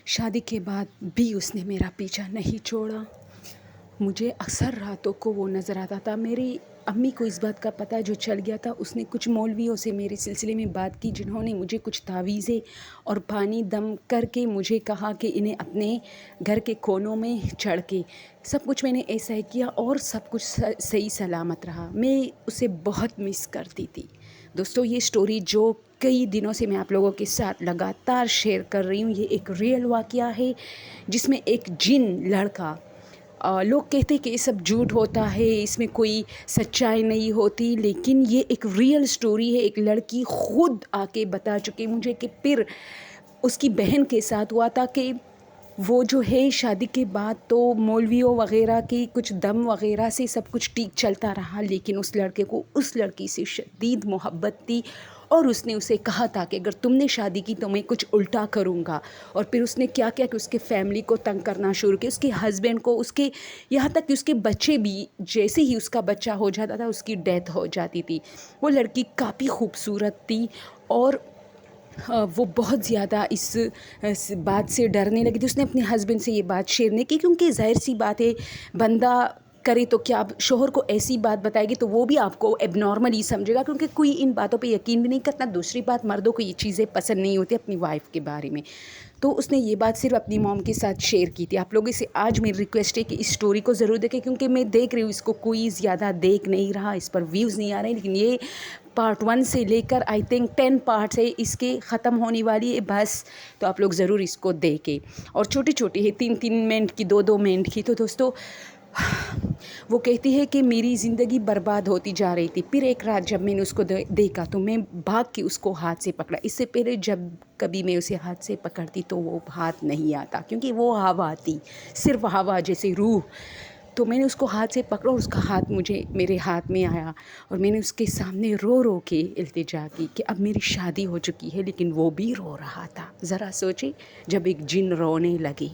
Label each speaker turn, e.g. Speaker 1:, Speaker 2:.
Speaker 1: شادی کے بعد بھی اس نے میرا پیچھا نہیں چھوڑا. مجھے اکثر راتوں کو وہ نظر آتا تھا. میری امی کو اس بات کا پتہ جو چل گیا تھا. اس نے کچھ مولویوں سے میرے سلسلے میں بات کی جنہوں نے مجھے کچھ تعویذیں اور پانی دم کر کے مجھے کہا کہ انہیں اپنے گھر کے کونوں میں چڑھ کے. سب کچھ میں نے ایسا ہی کیا اور سب کچھ صحیح سلامت رہا. میں اسے بہت مس کرتی تھی. دوستو یہ سٹوری جو کئی دنوں سے میں آپ لوگوں کے ساتھ لگاتار شیئر کر رہی ہوں، یہ ایک ریئل واقعہ ہے جس میں ایک جن لڑکا، لوگ کہتے کہ یہ سب جھوٹ ہوتا ہے، اس میں کوئی سچائی نہیں ہوتی، لیکن یہ ایک ریئل سٹوری ہے. ایک لڑکی خود آ کے بتا چکی مجھے کہ پھر اس کی بہن کے ساتھ ہوا تھا کہ وہ جو ہے شادی کے بعد تو مولویوں وغیرہ کی کچھ دم وغیرہ سے سب کچھ ٹھیک چلتا رہا، لیکن اس لڑکے کو اس لڑکی سے شدید محبت تھی اور اس نے اسے کہا تھا کہ اگر تم نے شادی کی تو میں کچھ الٹا کروں گا. اور پھر اس نے کیا کیا کہ اس کے فیملی کو تنگ کرنا شروع کیا، اس کے ہسبینڈ کو، اس کے یہاں تک کہ اس کے بچے بھی، جیسے ہی اس کا بچہ ہو جاتا تھا اس کی ڈیتھ ہو جاتی تھی. وہ لڑکی کافی خوبصورت تھی اور وہ بہت زیادہ اس بات سے ڈرنے لگی تھی. اس نے اپنے ہسبینڈ سے یہ بات شیئر نہیں کی کیونکہ ظاہر سی بات ہے، بندہ کرے تو کیا، اب شوہر کو ایسی بات بتائے گی تو وہ بھی آپ کو اب نارمل ہی سمجھے گا کیونکہ کوئی ان باتوں پہ یقین بھی نہیں کرتا. دوسری بات، مردوں کو یہ چیزیں پسند نہیں ہوتی اپنی وائف کے بارے میں. تو اس نے یہ بات صرف اپنی موم کے ساتھ شیئر کی تھی. آپ لوگوں سے آج میری ریکویسٹ ہے کہ اس سٹوری کو ضرور دیکھیں کیونکہ میں دیکھ رہی ہوں اس کو کوئی زیادہ دیکھ نہیں رہا، اس پر ویوز نہیں آ رہے، لیکن یہ پارٹ 1 سے لے کر آئی تھنک 10 پارٹس ہے اس کے ختم ہونے والی ہے بس. تو آپ لوگ ضرور اس کو دیکھیں. اور چھوٹی چھوٹی ہے، 3 منٹ کی، 2 منٹ کی. تو دوستو وہ کہتی ہے کہ میری زندگی برباد ہوتی جا رہی تھی. پھر ایک رات جب میں نے اس کو دیکھا تو میں بھاگ کے اس کو ہاتھ سے پکڑا. اس سے پہلے جب کبھی میں اسے ہاتھ سے پکڑتی تو وہ ہاتھ نہیں آتا کیونکہ وہ ہوا تھی، صرف ہوا جیسے روح. تو میں نے اس کو ہاتھ سے پکڑا اور اس کا ہاتھ میرے ہاتھ میں آیا اور میں نے اس کے سامنے رو رو کے التجا کی کہ اب میری شادی ہو چکی ہے لیکن وہ بھی رو رہا تھا. ذرا سوچیں جب ایک جن رونے لگے.